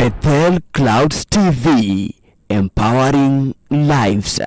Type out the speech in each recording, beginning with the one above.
Bethel Clouds TV, empowering lives.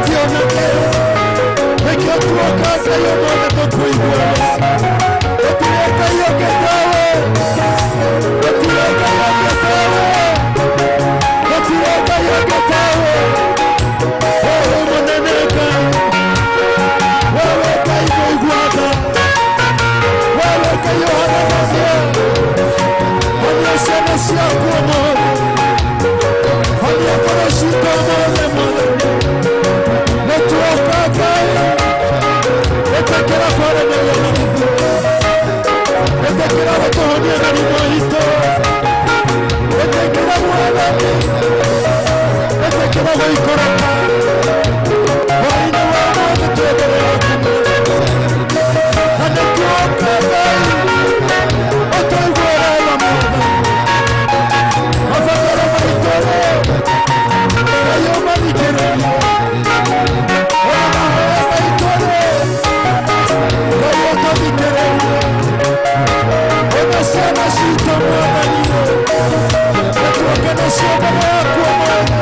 tionane rekio tuokaga yo mwana tokuiguana otireka yo ketawe otireka yo ketawe otireka yo ketawe wewe mwaneneka wewe kaiguiguana wewe kayohana nazia onyeshana siakuwa moja onyekoroshika moja moja netuokaka etekera kwara nayo maribu etekera watohonia na limohito etekera mwanani etekera waikoroka waina wamoja tuogerera kumona anetuokaka otoigwera wamoja afatara maitore kayo marikereria Onasema shito mwananino Natuwa kana shoma yako mwana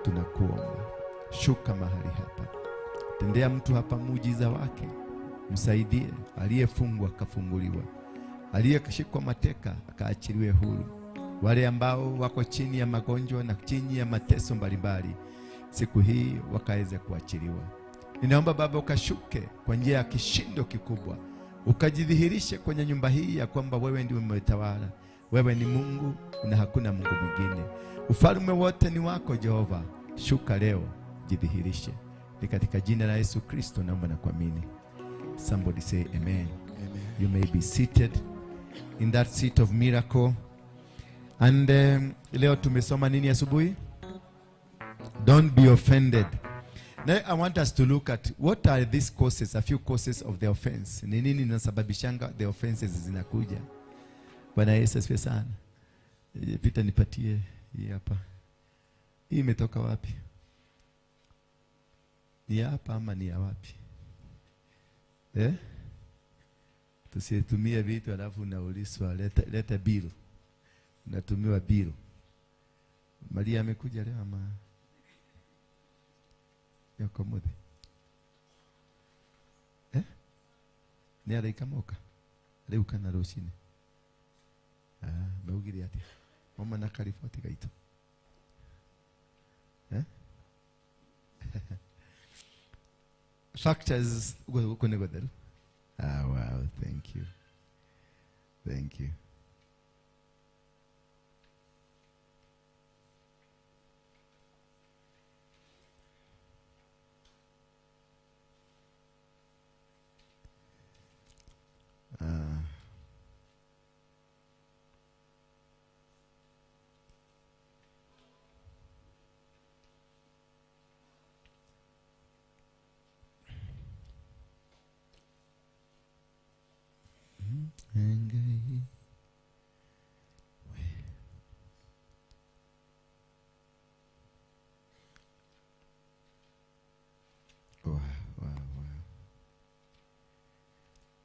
tunakuomba, shuka mahali hapa, tendea mtu hapa muujiza wake, msaidie. Aliyefungwa akafunguliwa, aliyeshikwa mateka akaachiliwe huru, wale ambao wako chini ya magonjwa na chini ya mateso mbalimbali siku hii wakaweze kuachiliwa. Ninaomba Baba ukashuke kwa njia ya kishindo kikubwa, ukajidhihirishe kwenye nyumba hii ya kwamba wewe ndiwe umetawala, wewe ni Mungu na hakuna Mungu mwingine. Ufalme wote ni wako Jehova. Shuka leo, jidhihirishe. Ni katika jina la Yesu Kristo naomba na kuamini. Somebody say amen. Amen. You may be seated in that seat of miracle. And leo tumesoma nini asubuhi? Don't be offended. Now I want us to look at what are these causes, a few causes of the offense. Ni nini inasababishanga the offenses zinakuja? Bwana Yesu asifiwe sana. Pita nipatie hii hapa. Hii imetoka wapi? Ni hapa ama ni ya wapi? Tusitumie vitu alafu unaulizwa leta bill. Unatumiwa bill. Maria amekuja leo ama yako mode? Ni alaikamoka. Leo kana roshini. Meugiri ati. Mama na karifoti gaito. Factors uko negodero. Wow, thank you. Thank you. Wow.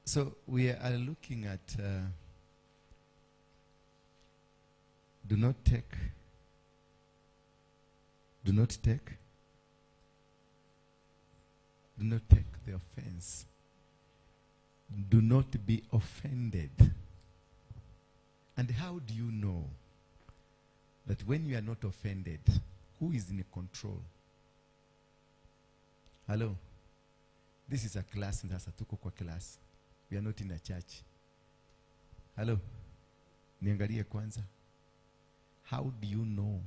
So we are looking at do not take the offense. Do not be offended. And how do you know that when you are not offended, who is in control? Hello? This is a class, sasa tuko kwa class. We are not in a church. Hello? Niangalie kwanza. How do you know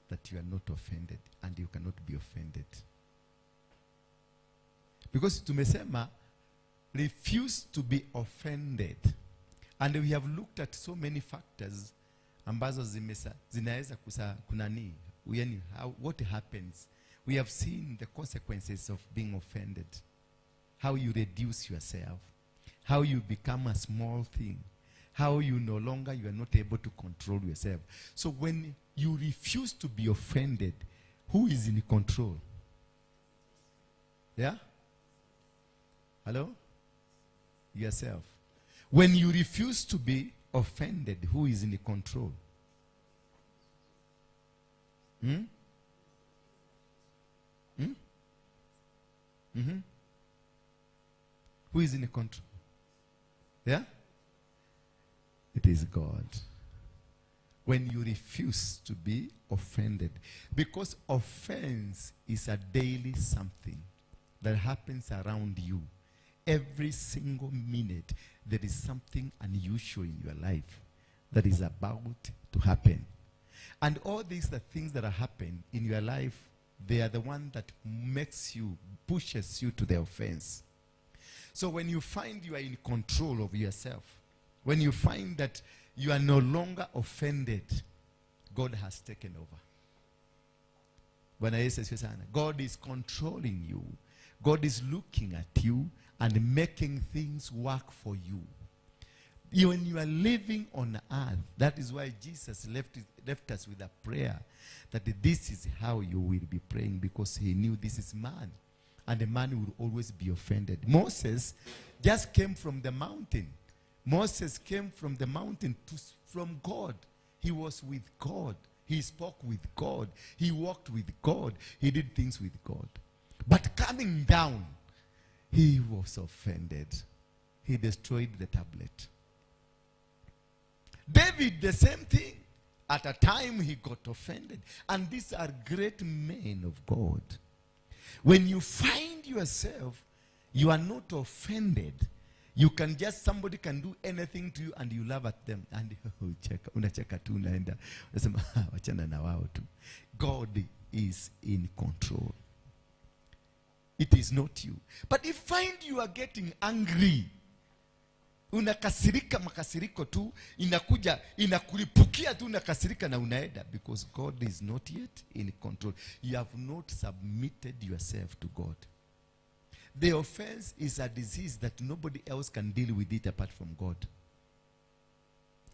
that you are not offended and you cannot be offended? Because tumesema refuse to be offended. And we have looked at so many factors ambazo zinaweza kunani. What happens? We have seen the consequences of being offended. How you reduce yourself. How you become a small thing. How you are not able to control yourself. So when you refuse to be offended, who is in control? Yeah? Hello? Yourself. When you refuse to be offended, who is in control? Who is in control? Yeah? It is God. When you refuse to be offended. Because offense is a daily something that happens around you. Every single minute, there is something unusual in your life that is about to happen. And all these the things that are happening in your life, they are the one that pushes you to the offense. So when you find you are in control of yourself, when you find that you are no longer offended, God has taken over. God is controlling you. God is looking at you and making things work for you. When you are living on earth, that is why Jesus left us with a prayer that this is how you will be praying, because he knew this is man. And the man will always be offended. Moses just came from the mountain. Moses came from the mountain from God. He was with God. He spoke with God. He walked with God. He did things with God. But coming down, he was offended. He destroyed the tablet. David, the same thing. At a time, he got offended. And these are great men of God. When you find yourself, you are not offended. You can just, somebody can do anything to you and you laugh at them. And unacheka tu unaenda. Unasema, wachana na wao tu. God is in control. It is not you. But if find you are getting angry, unakasirika makasiriko tu, inakuja, inakulipukia tu unakasirika na unaenda, because God is not yet in control. You have not submitted yourself to God. The offense is a disease that nobody else can deal with it apart from God.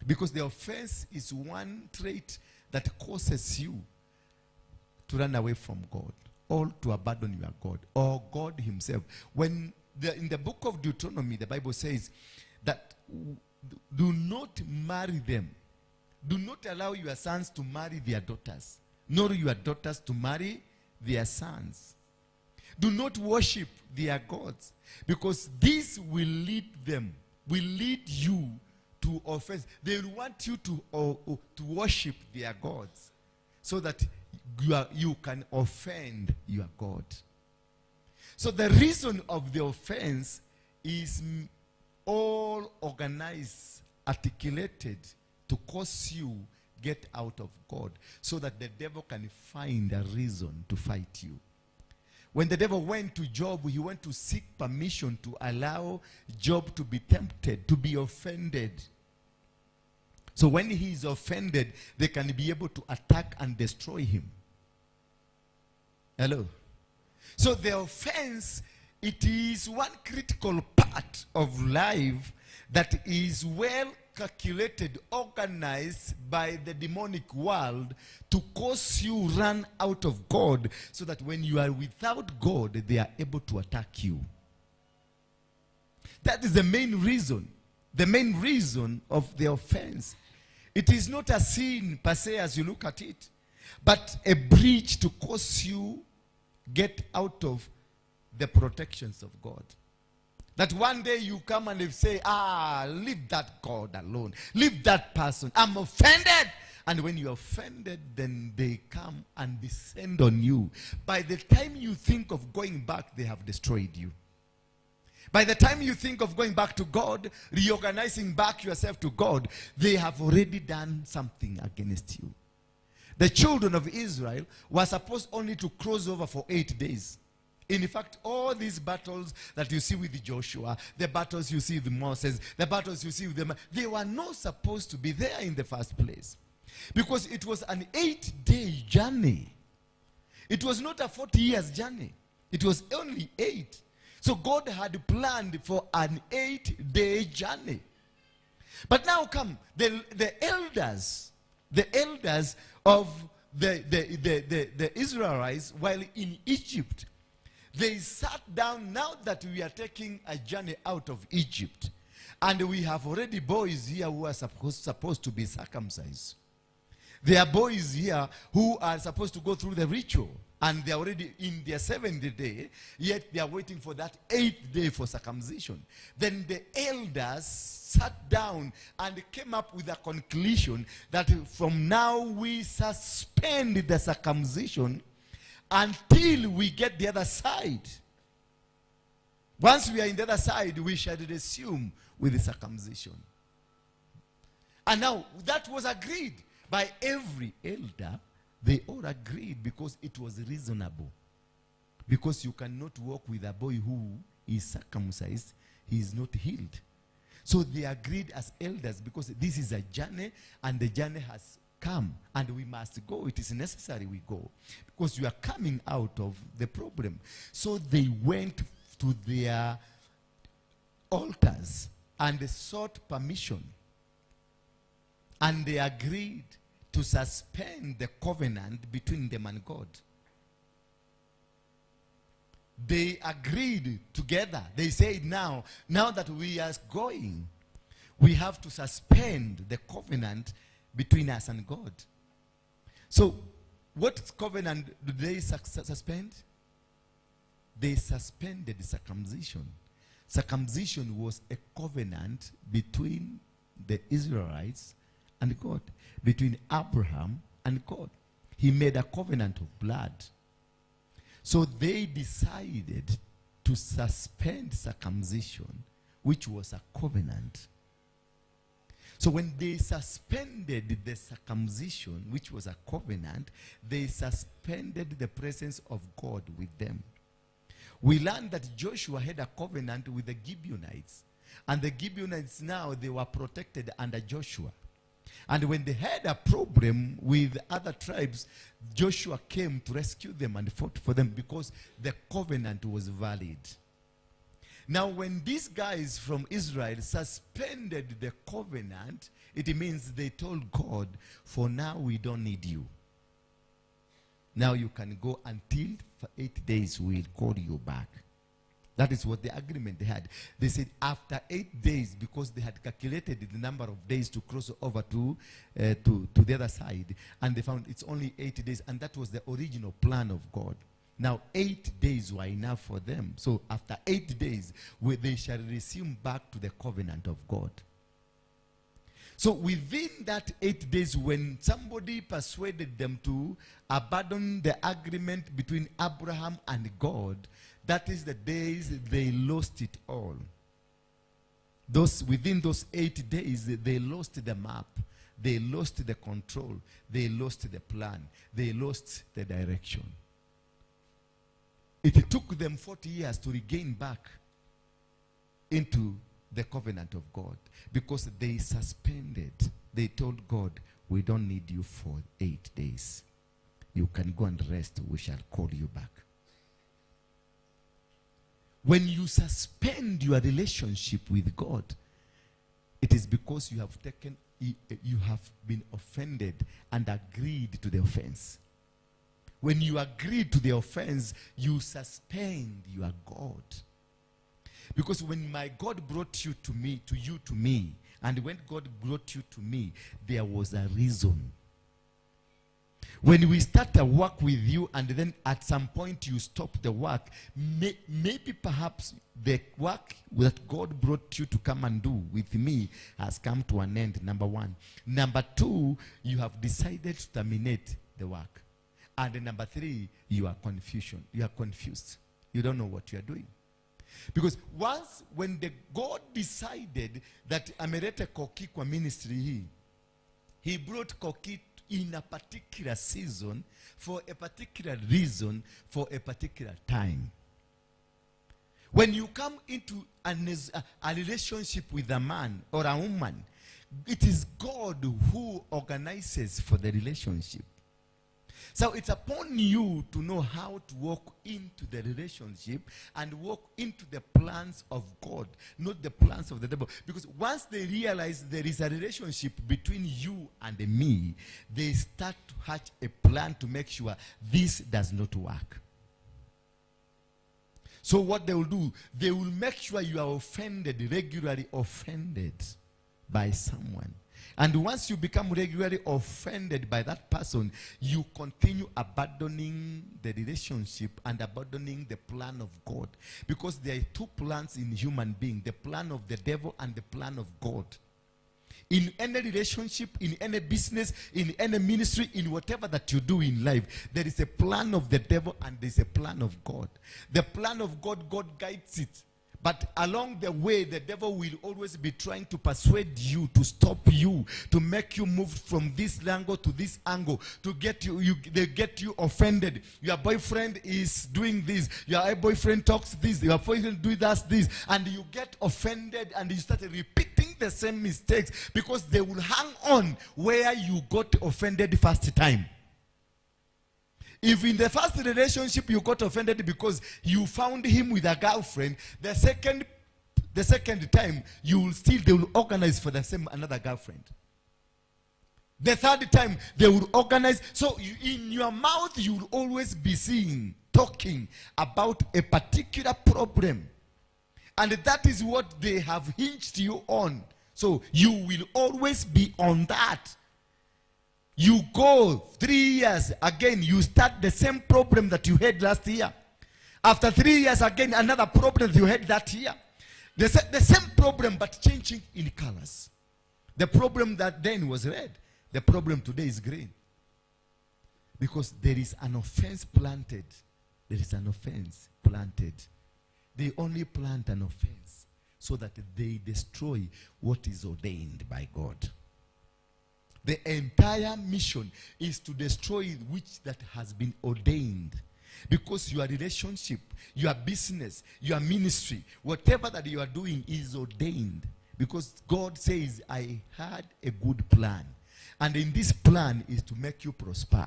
Because the offense is one trait that causes you to run away from God, or to abandon your God, or God himself. When in the book of Deuteronomy, the Bible says that do not marry them. Do not allow your sons to marry their daughters, nor your daughters to marry their sons. Do not worship their gods, because this will lead them, will lead you to offense. They will want you to worship their gods, so that you can offend your God. So the reason of the offense is all organized, articulated to cause you get out of God, so that the devil can find a reason to fight you. When the devil went to Job, he went to seek permission to allow Job to be tempted, to be offended. So when he is offended, they can be able to attack and destroy him. Hello? So the offense, it is one critical part of life that is well calculated, organized by the demonic world to cause you run out of God, so that when you are without God, they are able to attack you. That is the main reason. The main reason of the offense. It is not a sin per se as you look at it, but a breach to cause you get out of the protections of God. That one day you come and say, leave that God alone. Leave that person. I'm offended. And when you're offended, then they come and descend on you. By the time you think of going back, they have destroyed you. By the time you think of going back to God, reorganizing back yourself to God, they have already done something against you. The children of Israel were supposed only to cross over for 8 days. In fact, all these battles that you see with Joshua, the battles you see with Moses, the battles you see with them, they were not supposed to be there in the first place. Because it was an 8-day journey. It was not a 40 years journey. It was only 8. So God had planned for an 8-day journey. But now come, the elders of the Israelites, while in Egypt, they sat down. Now that we are taking a journey out of Egypt, and we have already boys here who are supposed to be circumcised. There are boys here who are supposed to go through the ritual, and they are already in their 7th day, yet they are waiting for that 8th day for circumcision. Then the elders sat down and came up with a conclusion that from now we suspend the circumcision until we get the other side. Once we are in the other side, we shall resume with the circumcision. And now that was agreed by every elder. They all agreed because it was reasonable. Because you cannot walk with a boy who is circumcised, he is not healed. So they agreed as elders, because this is a journey and the journey has come and we must go. It is necessary we go because you are coming out of the problem. So they went to their altars and sought permission, and they agreed to suspend the covenant between them and God. They agreed together. They said, now that we are going, we have to suspend the covenant between us and God. So, what covenant do they suspend? They suspended circumcision. Circumcision was a covenant between the Israelites and God, between Abraham and God. He made a covenant of blood. So they decided to suspend circumcision, which was a covenant. So when they suspended the circumcision, which was a covenant, they suspended the presence of God with them. We learned that Joshua had a covenant with the Gibeonites. And the Gibeonites now, they were protected under Joshua. And when they had a problem with other tribes, Joshua came to rescue them and fought for them because the covenant was valid. Now, when these guys from Israel suspended the covenant, it means they told God, for now we don't need you. Now you can go until for 8 days we'll call you back. That is what the agreement they had. They said after 8 days, because they had calculated the number of days to cross over to the other side, and they found it's only 8 days, and that was the original plan of God. Now 8 days were enough for them. So after 8 days, they shall resume back to the covenant of God. So within that 8 days, when somebody persuaded them to abandon the agreement between Abraham and God, that is the days they lost it all. Within those 8 days, they lost the map. They lost the control. They lost the plan. They lost the direction. It took them 40 years to regain back into the covenant of God because they suspended. They told God, we don't need you for 8 days. You can go and rest. We shall call you back. When you suspend your relationship with God, it is because you have been offended and agreed to the offense. When you agreed to the offense, you suspend your God. Because when my God brought you to me, and when God brought you to me, there was a reason. When we start a work with you and then at some point you stop the work, maybe perhaps the work that God brought you to come and do with me has come to an end, number one. Number two, you have decided to terminate the work. And number three, you are confused. You don't know what you are doing. Because when God decided that amelete Koki kwa ministry he brought Koki in a particular season, for a particular reason, for a particular time. When you come into a relationship with a man or a woman, it is God who organizes for the relationship. So it's upon you to know how to walk into the relationship and walk into the plans of God, not the plans of the devil. Because once they realize there is a relationship between you and me, they start to hatch a plan to make sure this does not work. So what they will do, they will make sure you are regularly offended by someone. And once you become regularly offended by that person, you continue abandoning the relationship and abandoning the plan of God. Because there are two plans in human being, the plan of the devil and the plan of God. In any relationship, in any business, in any ministry, in whatever that you do in life, there is a plan of the devil and there is a plan of God. The plan of God, God guides it. But along the way, the devil will always be trying to persuade you, to stop you, to make you move from this angle to this angle, to get they get you offended. Your boyfriend is doing this. Your boyfriend talks this. Your boyfriend does this. And you get offended and you start repeating the same mistakes because they will hang on where you got offended first time. If in the first relationship you got offended because you found him with a girlfriend, the second time they will organize for the same another girlfriend. The third time they will organize. So in your mouth you will always be talking about a particular problem, and that is what they have hinged you on. So you will always be on that. You go 3 years, again, you start the same problem that you had last year. After 3 years, again, another problem you had that year. The same problem, but changing in colors. The problem that then was red. The problem today is green. Because there is an offense planted. There is an offense planted. They only plant an offense so that they destroy what is ordained by God. The entire mission is to destroy which that has been ordained. Because your relationship, your business, your ministry, whatever that you are doing is ordained. Because God says, I had a good plan. And in this plan is to make you prosper.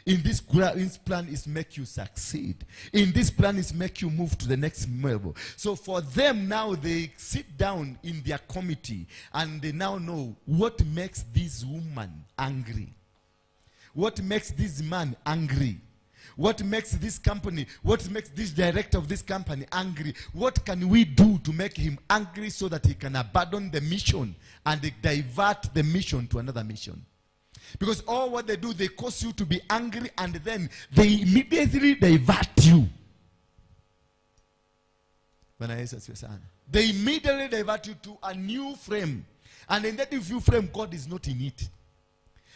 In this plan is make you succeed. In this plan is make you move to the next level. So for them now, they sit down in their committee and they now know what makes this woman angry. What makes this man angry. What makes this company, what makes this director of this company angry? What can we do to make him angry so that he can abandon the mission and divert the mission to another mission? Because all what they do, they cause you to be angry and then they immediately divert you. They immediately divert you to a new frame. And in that new frame, God is not in it.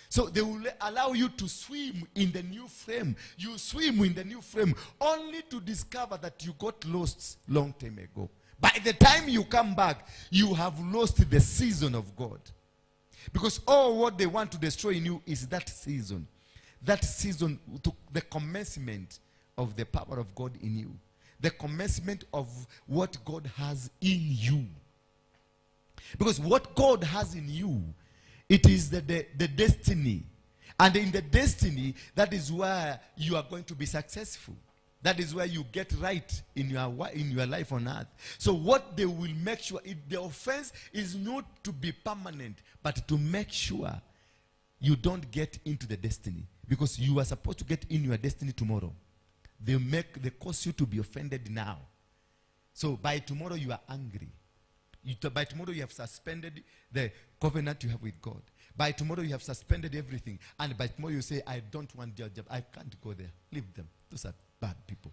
So they will allow you to swim in the new frame. You swim in the new frame only to discover that you got lost long time ago. By the time you come back, you have lost the season of God. Because all what they want to destroy in you is that season. That season, to the commencement of the power of God in you. The commencement of what God has in you. Because what God has in you, it is the destiny. And in the destiny, that is where you are going to be successful. That is where you get right in your life on earth. So what they will make sure, the offense is not to be permanent, but to make sure you don't get into the destiny. Because you are supposed to get in your destiny tomorrow. They cause you to be offended now. So by tomorrow you are angry. By tomorrow you have suspended the covenant you have with God. By tomorrow you have suspended everything. And by tomorrow you say, I don't want their job. I can't go there. Leave them. Those are bad people.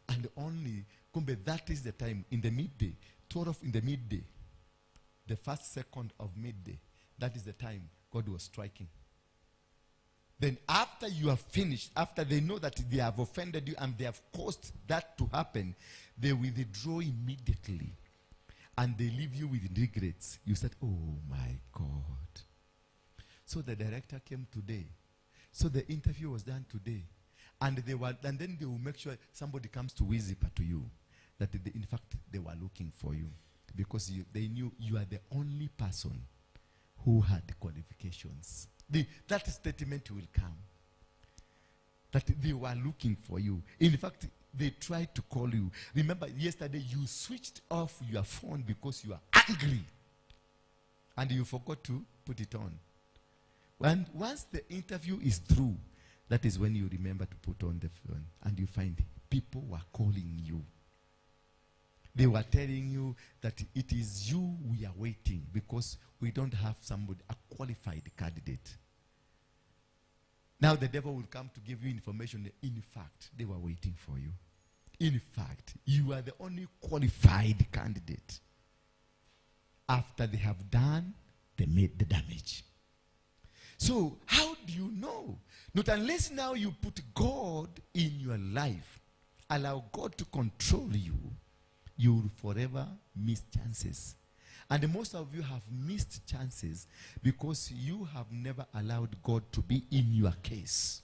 And only, that is the time in the midday, 12 in the midday, the first second of midday, that is the time God was striking. Then after you have finished, after they know that they have offended you and they have caused that to happen, they withdraw immediately. And they leave you with regrets. You said, oh my God. So the director came today. So the interview was done today. And then they will make sure somebody comes to whisper to you that in fact they were looking for you. Because they knew you are the only person who had the qualifications. That statement will come. That they were looking for you. In fact, they tried to call you. Remember, yesterday you switched off your phone because you are angry. And you forgot to put it on. And once the interview is through, that is when you remember to put on the phone. And you find people were calling you. They were telling you that it is you we are waiting because we don't have somebody, a qualified candidate. Now the devil will come to give you information that in fact, they were waiting for you. In fact, you are the only qualified candidate. After they have done, they made the damage. So, how do you know? Not unless now you put God in your life, allow God to control you, you will forever miss chances. And most of you have missed chances because you have never allowed God to be in your case.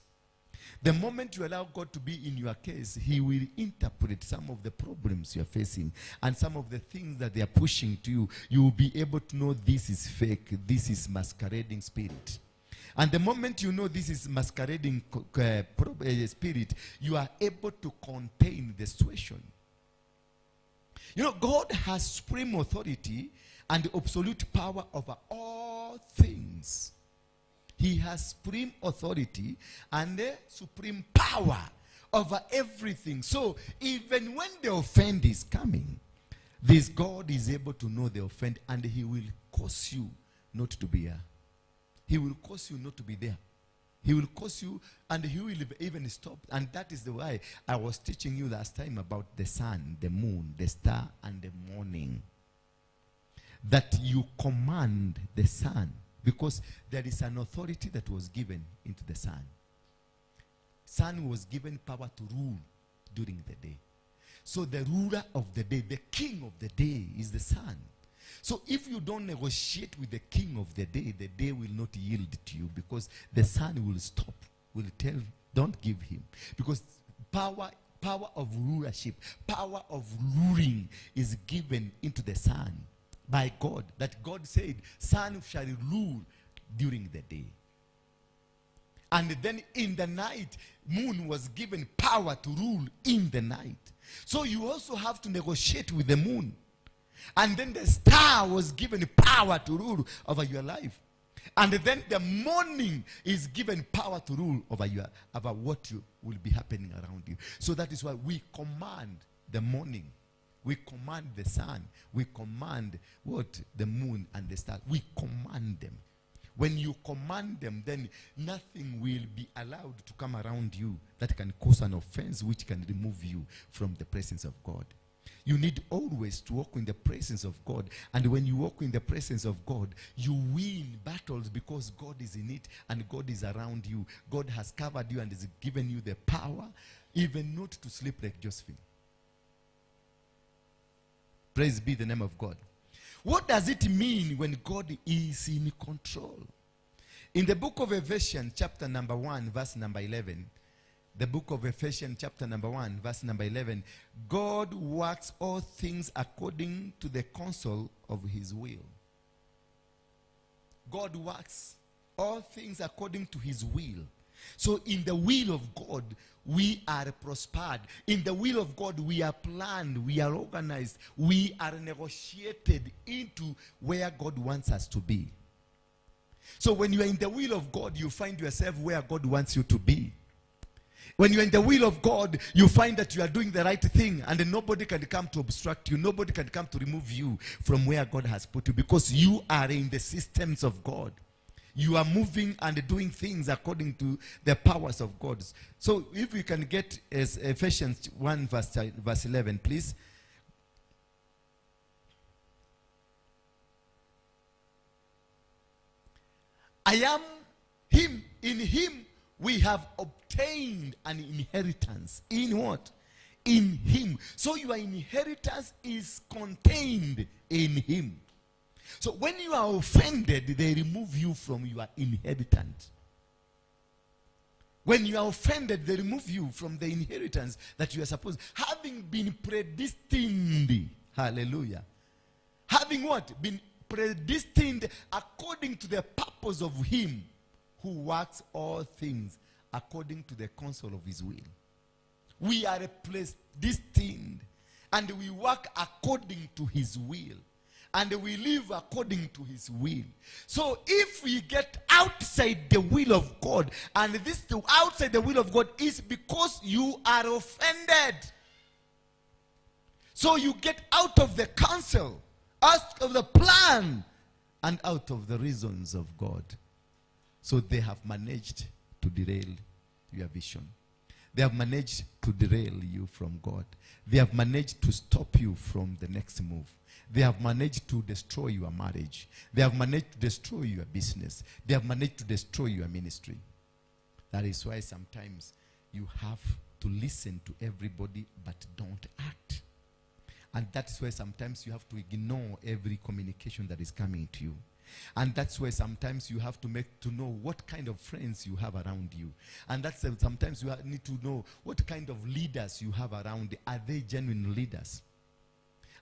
The moment you allow God to be in your case, he will interpret some of the problems you are facing and some of the things that they are pushing to you. You will be able to know this is fake, this is masquerading spirit. And the moment you know this is masquerading spirit, you are able to contain the situation. You know, God has supreme authority and absolute power over all things. He has supreme authority and supreme power over everything. So even when the offense is coming, this God is able to know the offense and he will cause you not to be here. He will cause you not to be there. He will cause you, and he will even stop. And that is the why I was teaching you last time about the sun, the moon, the star, and the morning. That you command the sun, because there is an authority that was given into the sun. Sun was given power to rule during the day. So the ruler of the day, the king of the day, is the sun. So if you don't negotiate with the king of the day will not yield to you, because the sun will stop, will tell, don't give him. Because power of rulership, power of ruling is given into the sun by God. That God said, sun shall rule during the day. And then in the night, moon was given power to rule in the night. So you also have to negotiate with the moon. And then the star was given power to rule over your life. And then the morning is given power to rule over what will be happening around you. So that is why we command the morning. We command the sun. We command what? The moon and the star. We command them. When you command them, then nothing will be allowed to come around you that can cause an offense which can remove you from the presence of God. You need always to walk in the presence of God. And when you walk in the presence of God, you win battles because God is in it and God is around you. God has covered you and has given you the power even not to sleep like Josephine. Praise be the name of God. What does it mean when God is in control? In the book of Ephesians, chapter number 1, verse number 11, the book of Ephesians, chapter number 1, verse number 11, God works all things according to the counsel of his will. God works all things according to his will. So in the will of God, we are prospered. In the will of God, we are planned, we are organized, we are negotiated into where God wants us to be. So when you are in the will of God, you find yourself where God wants you to be. When you're in the will of God, you find that you are doing the right thing and nobody can come to obstruct you. Nobody can come to remove you from where God has put you, because you are in the systems of God. You are moving and doing things according to the powers of God. So if we can get Ephesians 1 verse 11, please. I am him. In him we have obtained an inheritance. In what? In him. So your inheritance is contained in him. So when you are offended, they remove you from your inheritance. When you are offended, they remove you from the inheritance that you are supposed, having been predestined. Hallelujah. Having what? Been predestined according to the purpose of him who works all things according to the counsel of his will. We are predestined and we work according to his will. And we live according to his will. So if we get outside the will of God, and this outside the will of God is because you are offended. So you get out of the counsel, out of the plan, and out of the reasons of God. So they have managed to derail your vision. They have managed to derail you from God. They have managed to stop you from the next move. They have managed to destroy your marriage. They have managed to destroy your business. They have managed to destroy your ministry. That is why sometimes you have to listen to everybody but don't act. And that's why sometimes you have to ignore every communication that is coming to you. And that's why sometimes you have to know what kind of friends you have around you. And that's sometimes you need to know what kind of leaders you have around. Are they genuine leaders?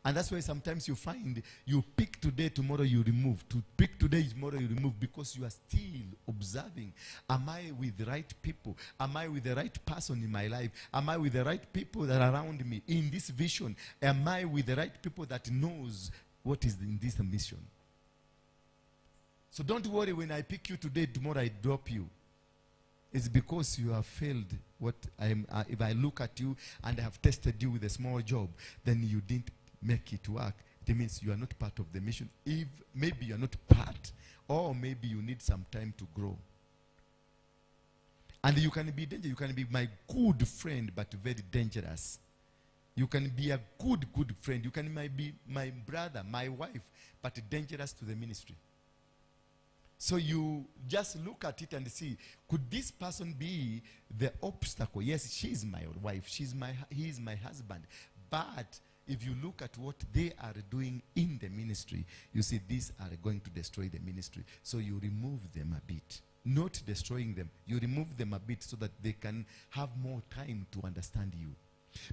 And that's why sometimes you find you pick today, tomorrow you remove. To pick today, tomorrow you remove, because you are still observing. Am I with the right people? Am I with the right person in my life? Am I with the right people that are around me in this vision? Am I with the right people that knows what is in this mission? So don't worry when I pick you today, tomorrow I drop you. It's because you have failed what if I look at you and I have tested you with a small job, then you didn't make it work. It means you are not part of the mission. If maybe you are not part, or maybe you need some time to grow. And you can be dangerous. You can be my good friend, but very dangerous. You can be a good friend. You can be my brother, my wife, but dangerous to the ministry. So you just look at it and see, could this person be the obstacle? Yes, she's my wife. He is my husband. But if you look at what they are doing in the ministry, you see these are going to destroy the ministry. So you remove them a bit. Not destroying them. You remove them a bit so that they can have more time to understand you.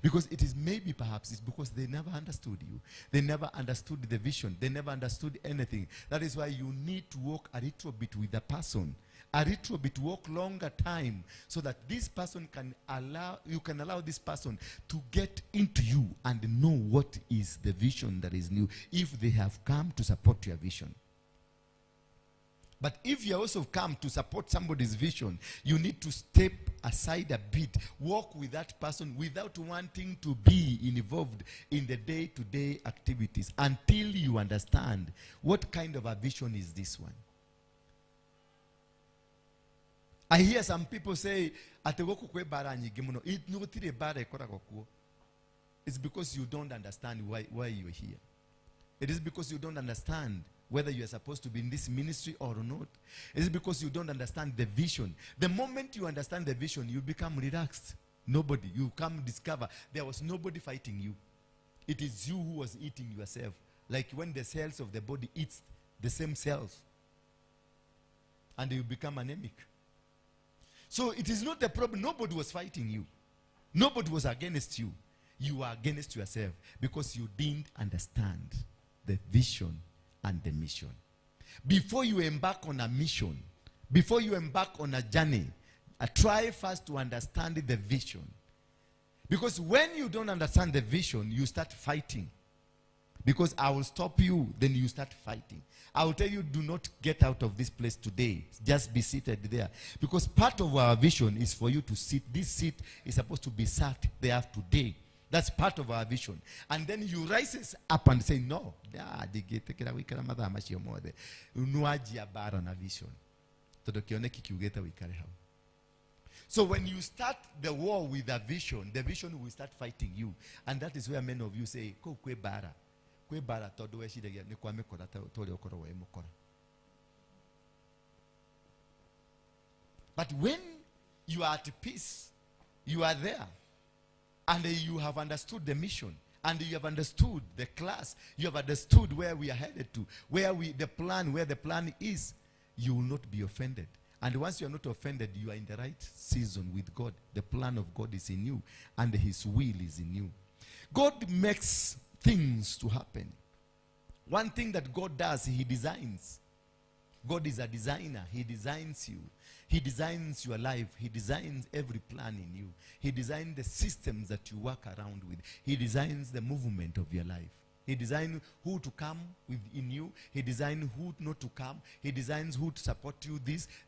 Because it is maybe perhaps it's because they never understood you. They never understood the vision. They never understood anything. That is why you need to walk a little bit with the person. A little bit, walk longer time so that this person can allow this person to get into you and know what is the vision that is new if they have come to support your vision. But if you also come to support somebody's vision, you need to step aside a bit, walk with that person without wanting to be involved in the day-to-day activities until you understand what kind of a vision is this one. I hear some people say, it's because you don't understand why you're here. It is because you don't understand whether you are supposed to be in this ministry or not. It is because you don't understand the vision. The moment you understand the vision, you become relaxed. You come discover there was nobody fighting you. It is you who was eating yourself. Like when the cells of the body eats the same cells. And you become anemic. So it is not a problem. Nobody was fighting you. Nobody was against you. You are against yourself because you didn't understand the vision and the mission. Before you embark on a mission, before you embark on a journey, try first to understand the vision. Because when you don't understand the vision, you start fighting. Because I will stop you, then you start fighting. I will tell you, do not get out of this place today. Just be seated there. Because part of our vision is for you to sit. This seat is supposed to be sat there today. That's part of our vision. And then you rise up and say, no. So when you start the war with a vision, the vision will start fighting you. And that is where many of you say, but when you are at peace, you are there. And you have understood the mission. And you have understood the class. You have understood where we are headed to. Where the plan is. You will not be offended. And once you are not offended, you are in the right season with God. The plan of God is in you. And His will is in you. God makes things to happen. One thing that God does, He designs. God is a designer. He designs you. He designs your life. He designs every plan in you. He designs the systems that you work around with. He designs the movement of your life. He designs who to come in you. He designs who not to come. He designs who to support you.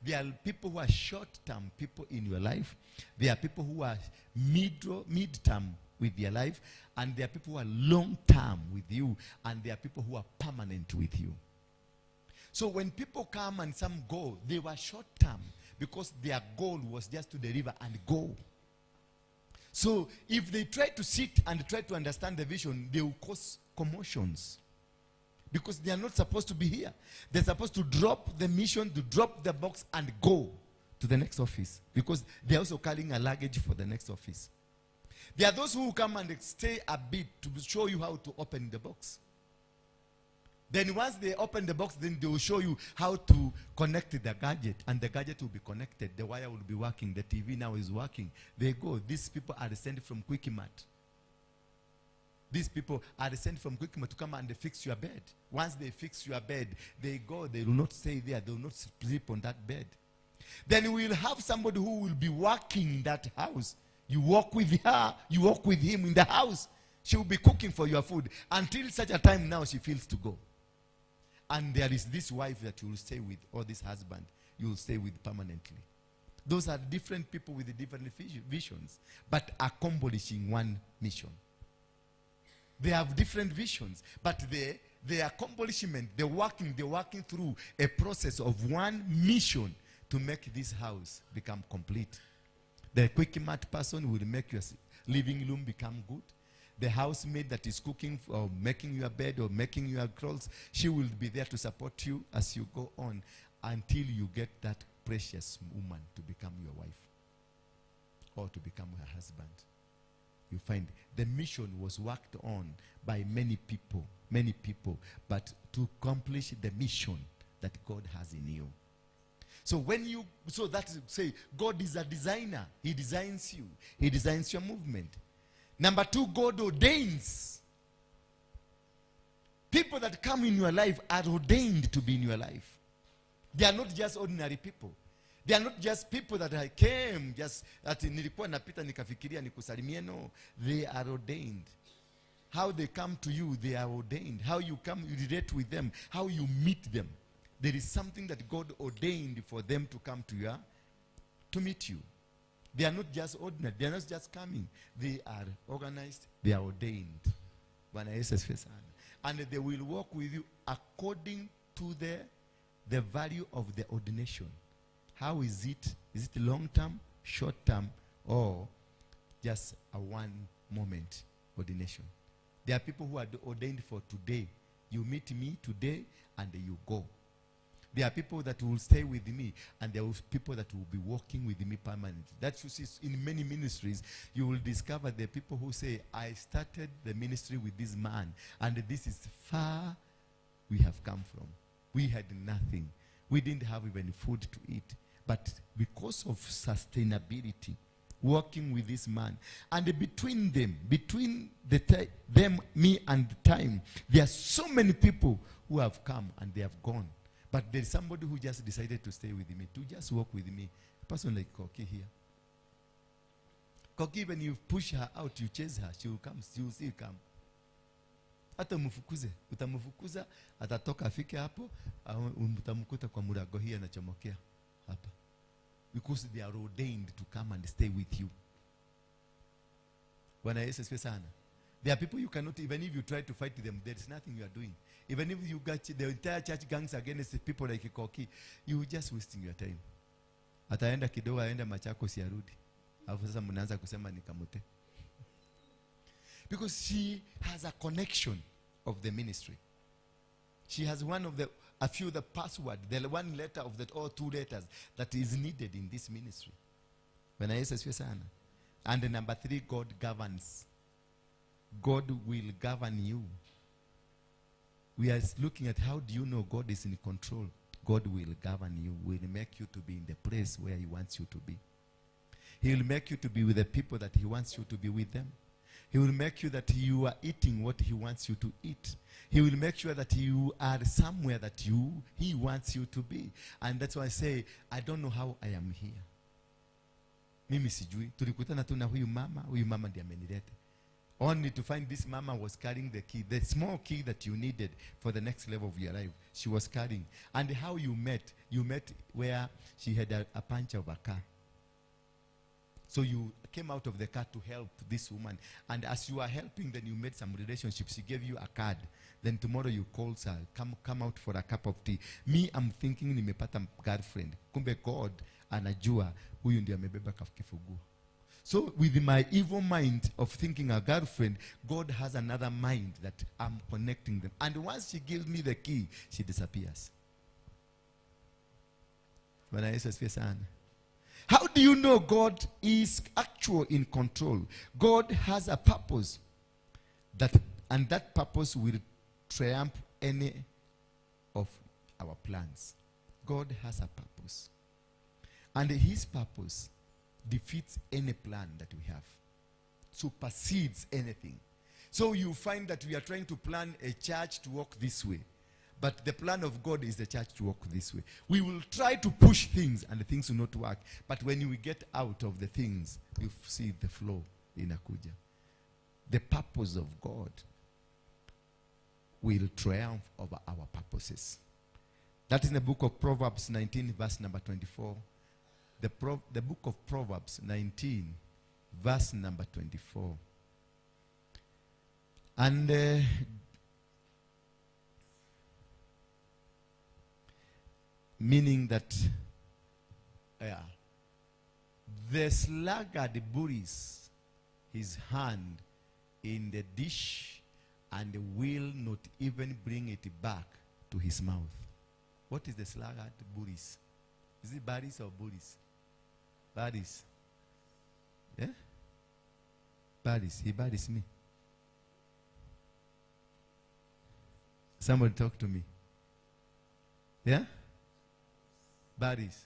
There are people who are short-term people in your life. There are people who are mid-term with your life. And there are people who are long-term with you. And there are people who are permanent with you. So when people come and some go, they were short-term because their goal was just to deliver and go. So if they try to sit and try to understand the vision, they will cause commotions. Because they are not supposed to be here. They're supposed to drop the mission, to drop the box and go to the next office. Because they're also carrying a luggage for the next office. There are those who come and stay a bit to show you how to open the box. Then once they open the box, then they will show you how to connect the gadget. And the gadget will be connected. The wire will be working. The TV now is working. They go. These people are sent from Quickimat. These people are sent from Quickimat to come and they fix your bed. Once they fix your bed, they go. They will not stay there. They will not sleep on that bed. Then we will have somebody who will be working in that house. You walk with her. You walk with him in the house. She will be cooking for your food until such a time now she feels to go. And there is this wife that you will stay with, or this husband you will stay with permanently. Those are different people with different visions, but accomplishing one mission. They have different visions, but their accomplishment, they're working through a process of one mission to make this house become complete. The quick mat person will make your living room become good. The housemaid that is cooking or making your bed or making your clothes, she will be there to support you as you go on until you get that precious woman to become your wife or to become her husband. You find the mission was worked on by many people, but to accomplish the mission that God has in you. So that's say God is a designer. He designs you. He designs your movement. Number 2, God ordains. People that come in your life are ordained to be in your life. They are not just ordinary people. They are not just people that I came just that nilikuwa napita nikafikiria nikusalimie. No, they are ordained. How they come to you, they are ordained. How you come, you relate with them, how you meet them. There is something that God ordained for them to come to meet you. They are not just ordinary. They are not just coming. They are organized. They are ordained. And they will walk with you according to the value of the ordination. How is it? Is it long term, short term, or just a one moment ordination? There are people who are ordained for today. You meet me today and you go. There are people that will stay with me, and there are people that will be walking with me permanently. That you see in many ministries, you will discover the people who say, I started the ministry with this man, and this is far we have come from. We had nothing. We didn't have even food to eat. But because of sustainability, working with this man, and between them, them, me, and the time, there are so many people who have come and they have gone. But there is somebody who just decided to stay with me, to just walk with me. A person like Koki here. Koki, when you push her out, you chase her, she will come, she will still come. Hata mfukuze, utamfukuza, atatoka afike hapo, utamkuta kwa murago hii anachomokea hapa. Because they are ordained to come and stay with you. Bwana Yesu asifiwe sana. There are people you cannot, even if you try to fight them, there is nothing you are doing. Even if you got the entire church gangs against people like Koki, you are just wasting your time. Ataenda kidogo, aenda Machakos yarudi. Alafu sasa mnaanza kusema nikamute. Because she has a connection of the ministry. She has a few of the password, the one letter of that, or 2 letters that is needed in this ministry. Bwana Yesu asifiwe sana. And number 3, God governs. God will govern you. We are looking at how do you know God is in control. God will govern you, will make you to be in the place where he wants you to be. He will make you to be with the people that he wants you to be with them. He will make you that you are eating what he wants you to eat. He will make sure that you are somewhere that he wants you to be. And that's why I say, I don't know how I am here. Mimi sijui. Tulikutana tu na huyu mama ndiye amenileta. Only to find this mama was carrying the key, the small key that you needed for the next level of your life. She was carrying. And how you met where she had a punch of a car. So you came out of the car to help this woman. And as you are helping, then you made some relationships. She gave you a card. Then tomorrow you call her, come out for a cup of tea. Me, I'm thinking nimepata girlfriend. Kumbe God anajua huyu ndiye amebeba kifunguo. So with my evil mind of thinking a girlfriend, God has another mind that I'm connecting them. And once she gives me the key, she disappears. Bwana Yesu asifiwe sana. How do you know God is actual in control? God has a purpose, and that purpose will triumph any of our plans. God has a purpose. And his purpose defeats any plan that we have, supersedes anything. So you find that we are trying to plan a church to walk this way, but the plan of God is the church to walk this way. We will try to push things and the things will not work, but when we get out of the things, you see the flow inakuja. The purpose of God will triumph over our purposes. That is in the book of Proverbs 19 verse number 24. The book of Proverbs 19 verse number 24. And meaning that The sluggard buries his hand in the dish and will not even bring it back to his mouth. What is the sluggard buries? Is it buries or buries? Buries. Yeah? Buries. He buries me. Somebody talk to me. Yeah? Buries.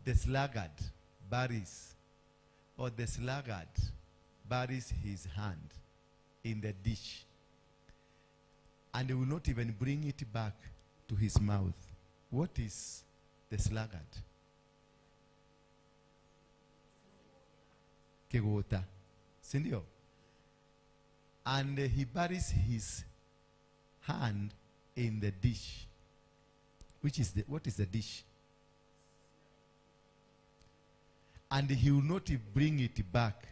The sluggard buries, or the sluggard buries his hand in the dish and he will not even bring it back to his mouth. What is the sluggard? Kegota. Sindio? And he buries his hand in the dish. What is the dish? And he will not bring it back.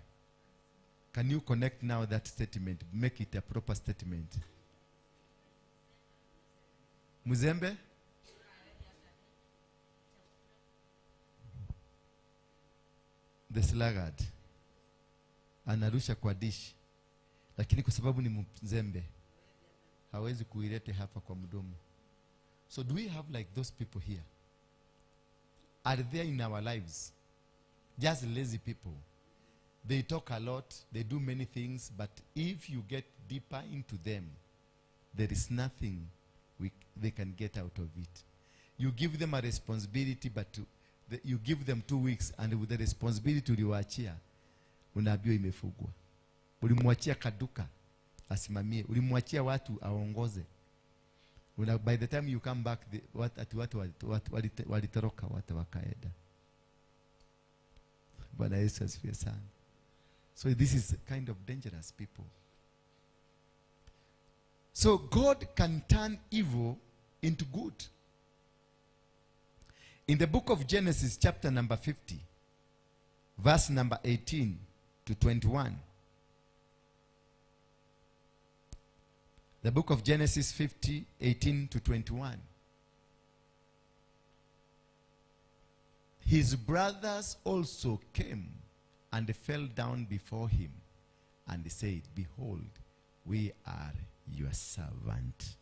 Can you connect now that statement? Make it a proper statement. Muzembe? The sluggard anarusha kwa dish, lakini kwa sababu ni mzembe hawezi kuilete hapa kwa mdomo. So do we have like those people here? Are they in our lives? Just lazy people. They talk a lot, they do many things, but if you get deeper into them, there is nothing they can get out of it. You give them a responsibility, but you give them 2 weeks, and with the responsibility uliwaachia, unaambiwa imefugwa. Ulimwachia kaduka asimamie, ulimwachia watu aongoze. By the time you come back, watu walitoroka, watu wakaenda. Bwana Yesu asifiwe sana. So this is kind of dangerous people. So God can turn evil into good. In the book of Genesis, chapter number 50, verse number 18 to 21. The book of Genesis 50, 18 to 21. His brothers also came and fell down before him and said, "Behold, we are your servant."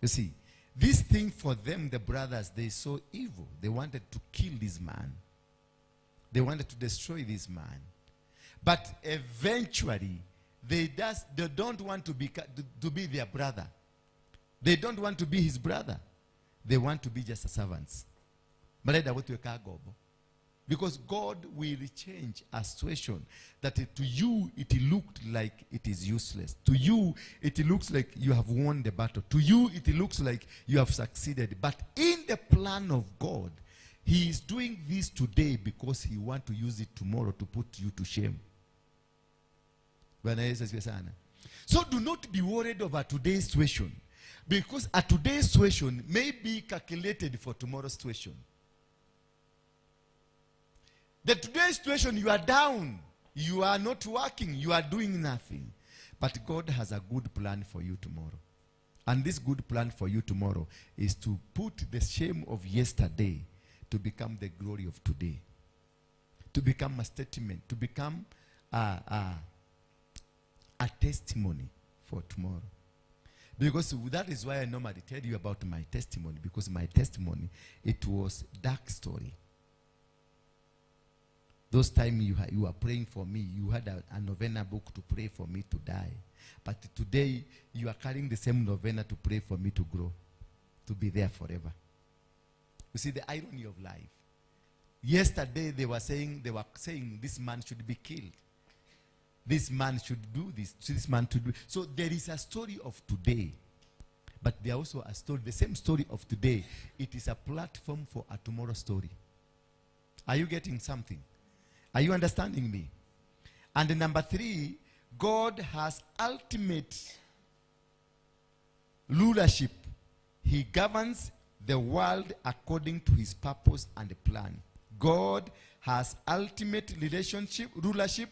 You see, this thing for them, the brothers, they saw evil. They wanted to kill this man. They wanted to destroy this man. But eventually, they don't want to be their brother. They don't want to be his brother. They want to be just servants. Because God will change a situation that to you it looked like it is useless. To you it looks like you have won the battle. To you it looks like you have succeeded. But in the plan of God, he is doing this today because he wants to use it tomorrow to put you to shame. So do not be worried over today's situation, because a today's situation may be calculated for tomorrow's situation. The today's situation, you are down, you are not working, you are doing nothing. But God has a good plan for you tomorrow. And this good plan for you tomorrow is to put the shame of yesterday to become the glory of today. To become a statement, to become a testimony for tomorrow. Because that is why I normally tell you about my testimony. Because my testimony, it was dark story. Those times you were praying for me, you had a novena book to pray for me to die. But today, you are carrying the same novena to pray for me to grow, to be there forever. You see the irony of life. Yesterday, they were saying this man should be killed. This man should do this. This man to do. So there is a story of today. But there also a story, the same story of today. It is a platform for a tomorrow story. Are you getting something? Are you understanding me? And number 3, God has ultimate rulership. He governs the world according to his purpose and plan. God has ultimate rulership.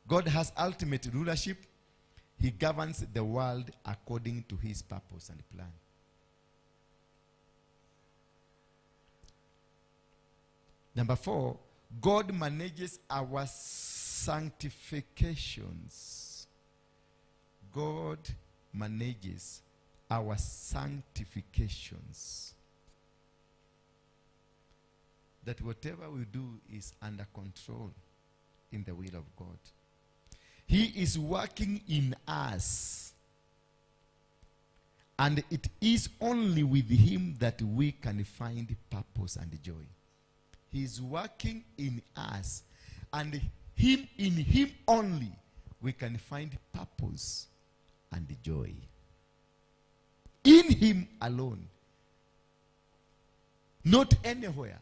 God has ultimate rulership. He governs the world according to his purpose and plan. Number 4, God manages our sanctifications. God manages our sanctifications. That whatever we do is under control in the will of God. He is working in us. And it is only with him that we can find purpose and joy. He is working in us. And in him only we can find purpose and joy. In him alone. Not anywhere.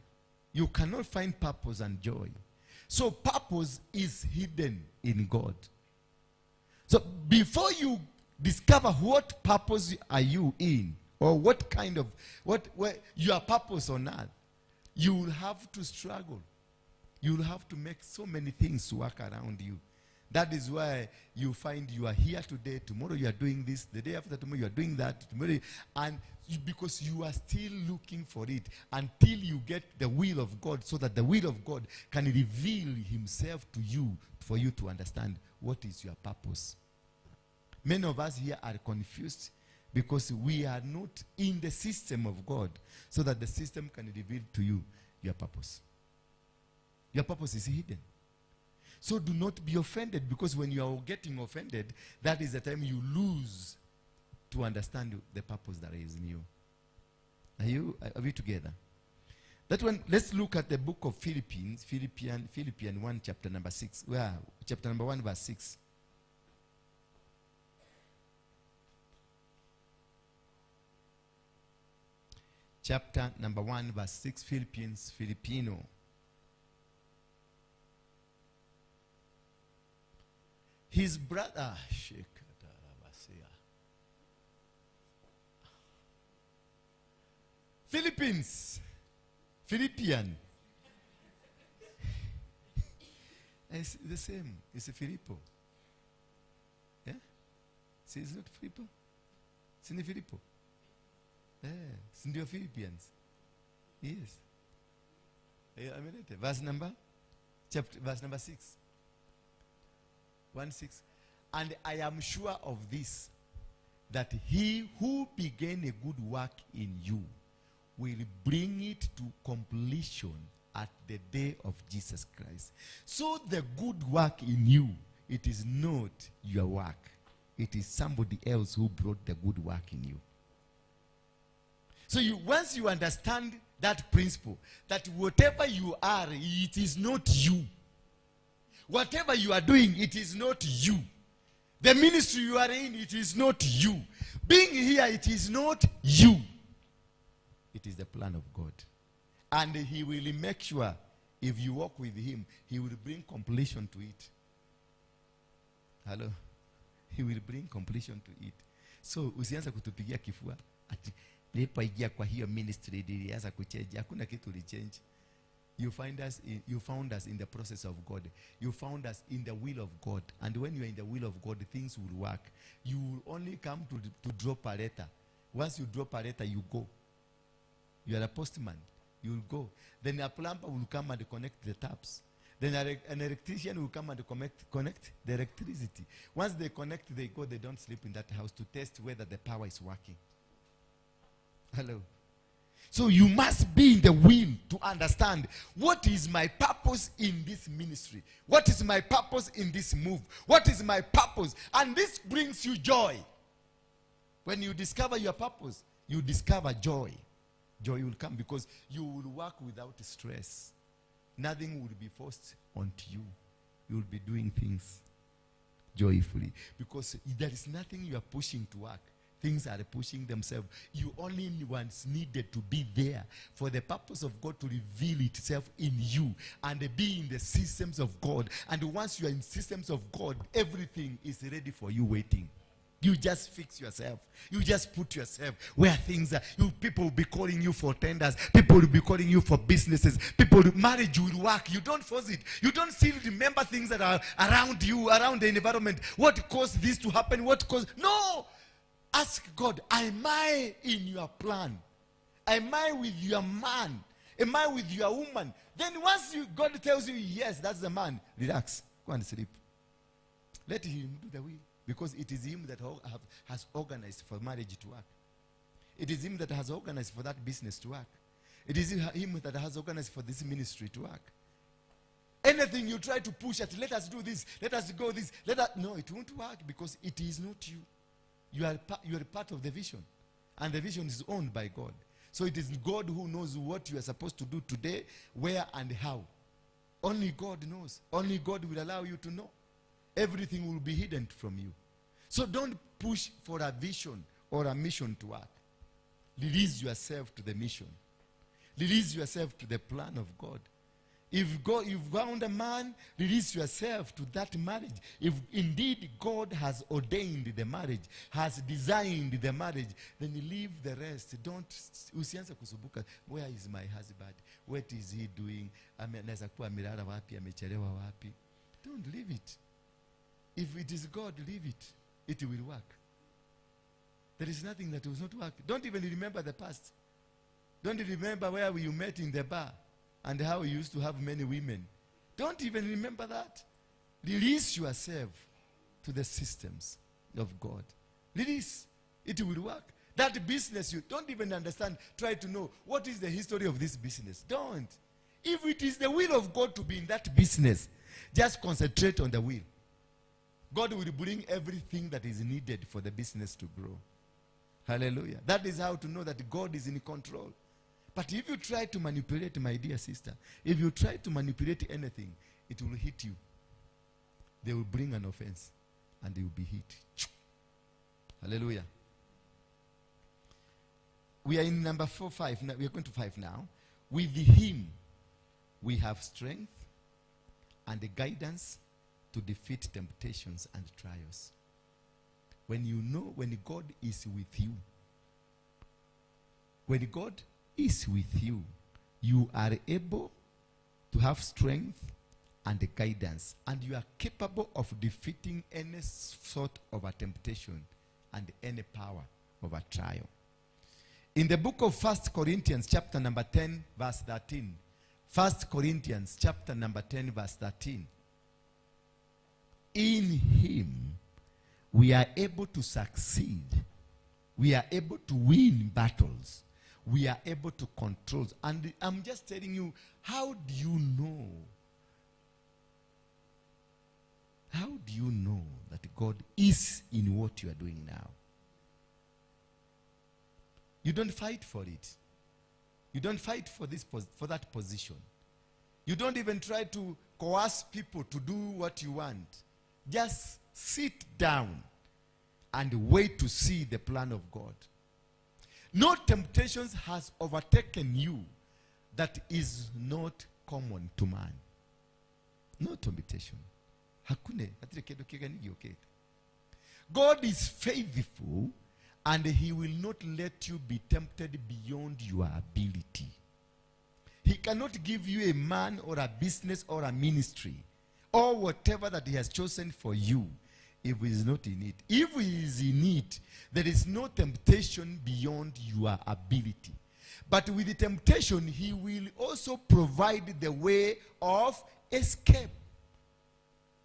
You cannot find purpose and joy. So purpose is hidden in God. So before you discover what purpose are you in, or what kind of, where your purpose on earth, you will have to struggle. You will have to make so many things work around you. That is why you find you are here today, tomorrow you are doing this, the day after tomorrow you are doing that, tomorrow, and because you are still looking for it until you get the will of God, so that the will of God can reveal himself to you for you to understand what is your purpose. Many of us here are confused because we are not in the system of God, so that the system can reveal to you your purpose. Your purpose is hidden. So do not be offended, because when you are getting offended, that is the time you lose to understand the purpose that is in you. Are we together? That one, let's look at the book of Philippians 1, chapter number 6. Chapter number 1, verse 6. Chapter number 1, verse 6, Philippians, Filipino. His brother, Philippian. It's the same. It's a Filippo. Yeah? See, it's not Filippo. It's in the Filippo. Yeah, it's in the Philippians. Yes. Verse number? Verse number 6. 1:6. And I am sure of this, that he who began a good work in you will bring it to completion at the day of Jesus Christ. So the good work in you, it is not your work. It is somebody else who brought the good work in you. So once you understand that principle, that whatever you are, it is not you. Whatever you are doing, it is not you. The ministry you are in, it is not you. Being here, it is not you. It is the plan of God. And he will make sure, if you walk with him, he will bring completion to it. Hello? He will bring completion to it. So, usianza kutupigia kifua. Ati, nilipoingia kwa hiyo ministry, nilianza kuchange. Hakuna kitu ulichange. You found us in the process of God. You found us in the will of God. And when you are in the will of God, things will work. You will only come to drop a letter. Once you drop a letter, you go. You are a postman. You will go. Then a plumber will come and connect the taps. Then an electrician will come and connect the electricity. Once they connect, they go. They don't sleep in that house to test whether the power is working. Hello. So you must be in the will to understand, what is my purpose in this ministry? What is my purpose in this move? What is my purpose? And this brings you joy. When you discover your purpose, you discover joy. Joy will come because you will work without stress. Nothing will be forced onto you. You will be doing things joyfully because there is nothing you are pushing to work. Things are pushing themselves. You only once needed to be there for the purpose of God to reveal itself in you and be in the systems of God. And once you are in systems of God, everything is ready for you waiting. You just fix yourself. You just put yourself where things are. People will be calling you for tenders. People will be calling you for businesses. Marriage will work. You don't force it. You don't still remember things that are around you, around the environment. What caused this to happen? What caused... No! Ask God, am I in your plan? Am I with your man? Am I with your woman? Then once God tells you, yes, that's the man, relax, go and sleep. Let him do the will. Because it is him that has organized for marriage to work. It is him that has organized for that business to work. It is him that has organized for this ministry to work. Anything you try to push at, let us do this, let us go this, no, it won't work because it is not you. You are part of the vision. And the vision is owned by God. So it is God who knows what you are supposed to do today, where and how. Only God knows. Only God will allow you to know. Everything will be hidden from you. So don't push for a vision or a mission to work. Release yourself to the mission. Release yourself to the plan of God. If you've found a man, release yourself to that marriage. If indeed God has ordained the marriage, has designed the marriage, then leave the rest. Don't usianze kusubuka. Where is my husband? What is he doing? Anaweza kuwa amelala wapi, amechelewa wapi? Don't leave it. If it is God, leave it. It will work. There is nothing that will not work. Don't even remember the past. Don't remember where you met in the bar and how you used to have many women. Don't even remember that. Release yourself to the systems of God. Release. It will work. That business, you don't even understand. Try to know what is the history of this business. Don't. If it is the will of God to be in that business, just concentrate on the will. God will bring everything that is needed for the business to grow. Hallelujah. That is how to know that God is in control. But if you try to manipulate, my dear sister, if you try to manipulate anything, it will hit you. They will bring an offense and you will be hit. Hallelujah. We are in number 5. We are going to 5 now. With him, we have strength and the guidance to defeat temptations and trials. When you know when God is with you, when God is with you, you are able to have strength and the guidance, and you are capable of defeating any sort of a temptation and any power of a trial. In the book of 1 Corinthians chapter number 10 verse 13, 1 Corinthians chapter number 10 verse 13, in him we are able to succeed. We are able to win battles. We are able to control. And I'm just telling you, how do you know? How do you know that God is in what you are doing now? You don't fight for it. You don't fight for that position. You don't even try to coerce people to do what you want. Just sit down and wait to see the plan of God. No temptations has overtaken you that is not common to man. No temptation. Hakune. God is faithful and he will not let you be tempted beyond your ability. He cannot give you a man or a business or a ministry or whatever that he has chosen for you if he is not in it. If he is in it, there is no temptation beyond your ability. But with the temptation, he will also provide the way of escape.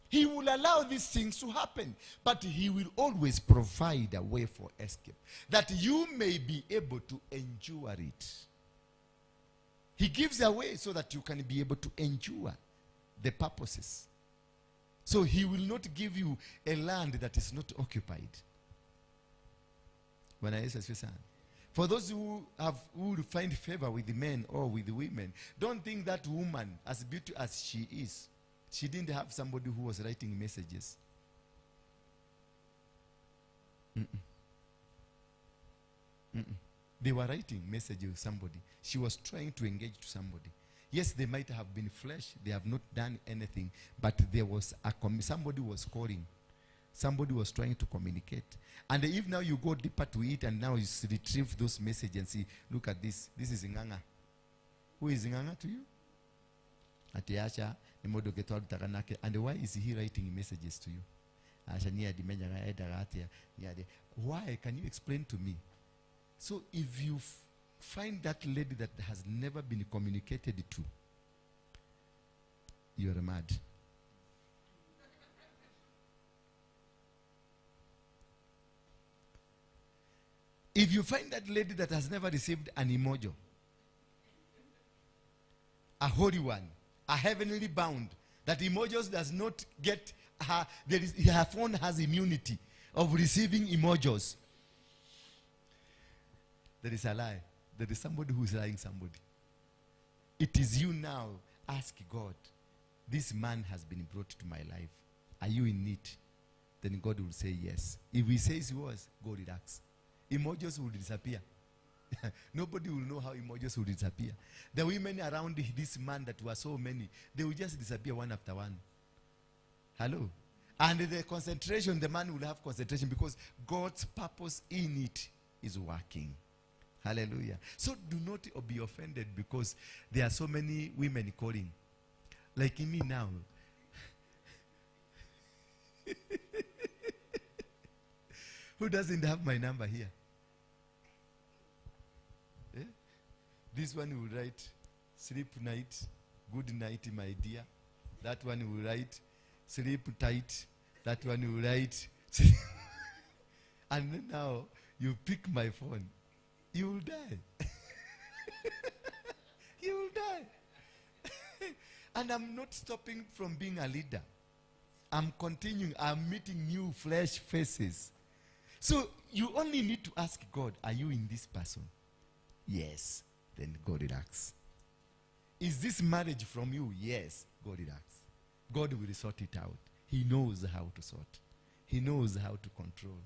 He will allow these things to happen, but he will always provide a way for escape, that you may be able to endure it. He gives a way so that you can be able to endure the purposes. So he will not give you a land that is not occupied. For those who find favor with the men or with the women, don't think that woman, as beautiful as she is, she didn't have somebody who was writing messages. They were writing messages with somebody. She was trying to engage to somebody. Yes, they might have been flesh. They have not done anything. But there was somebody was calling. Somebody was trying to communicate. And if now you go deeper to it and now you retrieve those messages and see, look at this. This is Nganga. Who is Nganga to you? Atiasha. And why is he writing messages to you? Why? Can you explain to me? So if you find that lady that has never been communicated to, you're mad. If you find that lady that has never received an emojo, a holy one, a heavenly bound, that emojis does not get her, her phone has immunity of receiving emojis, there is a lie. There is somebody who is lying somebody. It is you now. Ask God, this man has been brought to my life. Are you in need? Then God will say yes. If he says he was, go relax. Emojis will disappear. Nobody will know how emojis will disappear. The women around this man that were so many, they will just disappear one after one. Hello? And the concentration, the man will have concentration because God's purpose in it is working. Hallelujah. So do not be offended because there are so many women calling. Like in me now. Who doesn't have my number here? Eh? This one will write, sleep night, good night, my dear. That one will write, sleep tight. That one will write. And now you pick my phone. You will die. You will die. And I'm not stopping from being a leader. I'm continuing. I'm meeting new fresh faces. So you only need to ask God, are you in this person? Yes. Then go relax. Is this marriage from you? Yes. Go relax. God will sort it out. He knows how to sort. He knows how to control.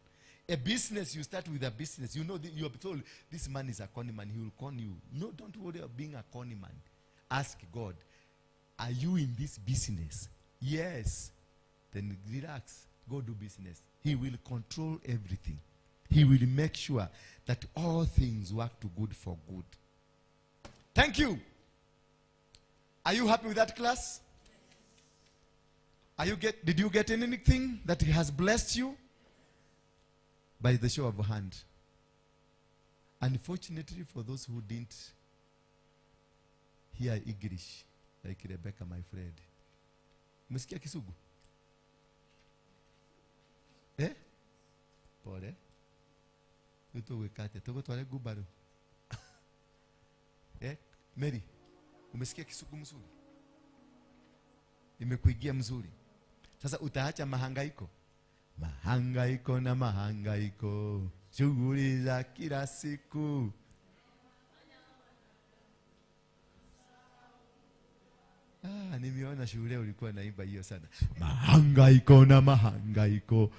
A business, you start with a business. You know, you are told, this man is a con man. He will con you. No, don't worry about being a con man. Ask God, are you in this business? Yes. Then relax. Go do business. He will control everything. He will make sure that all things work to good for good. Thank you. Are you happy with that class? Did you get anything that has blessed you? By the show of hand. Unfortunately, for those who didn't hear English, like Rebecca, my friend. Umesikia Kisugu? Pole. Tuto wekate. Toko tuwale gubaro. Mary, umesikia Kisugu mzuri? Imekuigia mzuri. Sasa utaacha mahangaiko? Mahangaiko na mahangaiko, shughuli za kila siku. Nimeona shule ulikuwa naimba hiyo sana. Mahangaiko na mahangaiko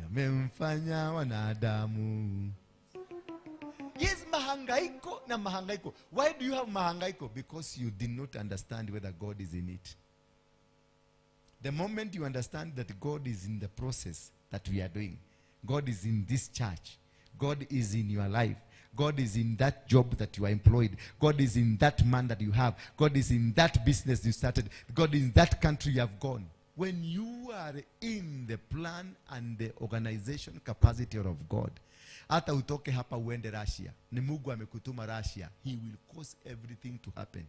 yamemfanya wanadamu. Yes, mahangaiko na mahangaiko. Why do you have mahangaiko? Because you did not understand whether God is in it. The moment you understand that God is in the process that we are doing, God is in this church, God is in your life, God is in that job that you are employed, God is in that man that you have, God is in that business you started, God is in that country you have gone. When you are in the plan and the organization capacity of God, hata utoke hapa uende Russia, ni Mungu amekutuma Russia, He will cause everything to happen.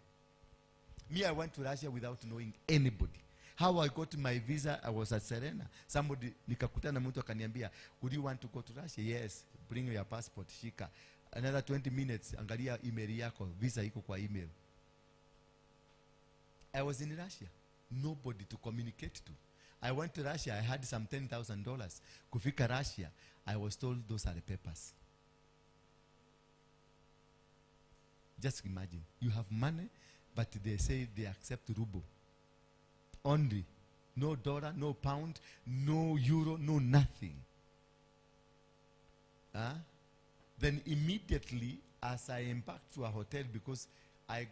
Me, I went to Russia without knowing anybody. How I got my visa, I was at Serena. Somebody, nikakutana mtu akaniambia, would you want to go to Russia? Yes, bring your passport, shika. Another 20 minutes, angalia email yako, visa iko kwa email. I was in Russia. Nobody to communicate to. I went to Russia, I had some $10,000. Kufika Russia, I was told those are the papers. Just imagine, you have money, but they say they accept ruble. Only. No dollar, no pound, no euro, no nothing. Then immediately, as I embarked to a hotel, because I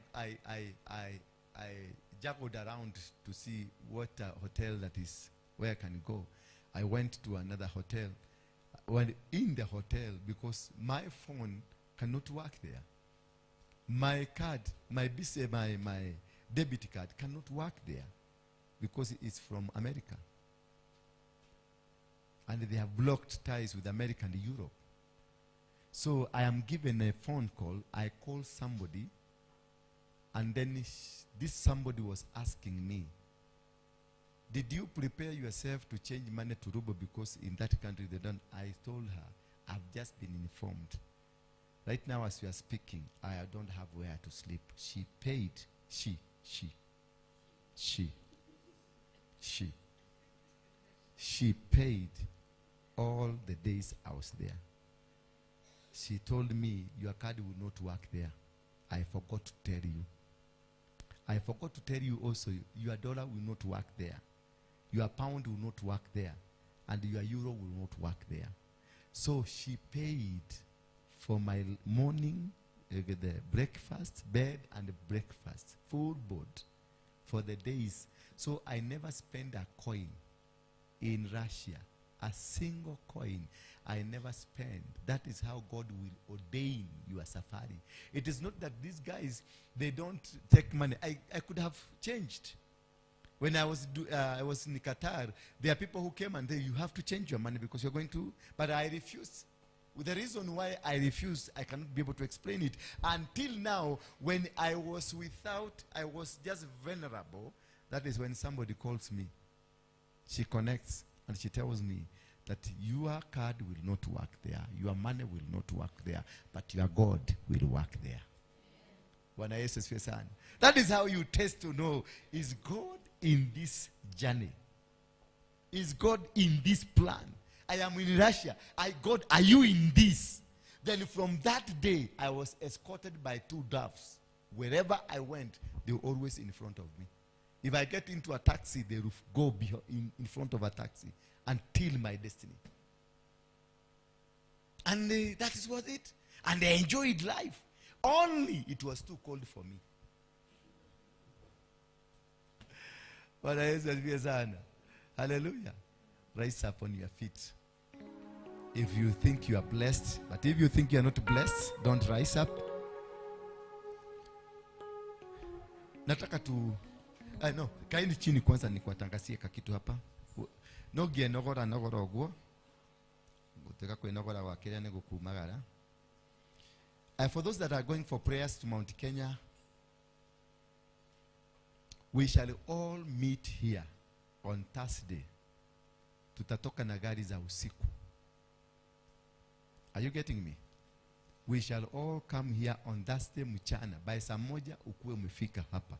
juggled around to see what hotel that is, where I can go. I went to another hotel. When in the hotel, because my phone cannot work there. My card, my debit card cannot work there. Because it's from America. And they have blocked ties with America and Europe. So I am given a phone call. I call somebody And then this somebody was asking me, did you prepare yourself to change money to ruble because in that country they don't? I told her, I've just been informed. Right now as we are speaking, I don't have where to sleep. She paid, she paid all the days I was there. She told me, your card will not work there. I forgot to tell you. I forgot to tell you also, your dollar will not work there. Your pound will not work there. And your euro will not work there. So she paid for my morning, the breakfast, bed and breakfast, full board for the days. So I never spent a coin in Russia. A single coin I never spend. That is how God will ordain your safari. It is not that these guys, they don't take money. I could have changed. When I was in Qatar, there are people who came and they, you have to change your money because you're going to, but I refused. The reason why I refused, I cannot be able to explain it. Until now, when I was without, I was just vulnerable. That is when somebody calls me. She connects and she tells me that your card will not work there. Your money will not work there. But your God will work there. That is how you test to know, is God in this journey? Is God in this plan? I am in Russia. God, are you in this? Then from that day, I was escorted by 2 doves. Wherever I went, they were always in front of me. If I get into a taxi, they will go in front of a taxi until my destiny. And that is what it. And I enjoyed life. Only it was too cold for me. Hallelujah. Rise up on your feet. If you think you are blessed, but if you think you are not blessed, don't rise up. Nataka tu no, kaini chini kwanza nikuatangasie kakitu hapa. Nogie nogora ogwo. Uteka kwenogora wakira negukumagara. For those that are going for prayers to Mount Kenya, we shall all meet here on Thursday. Tutatoka na gari za usiku. Are you getting me? We shall all come here on Thursday mchana. By saa moja ukuwe umefika hapa.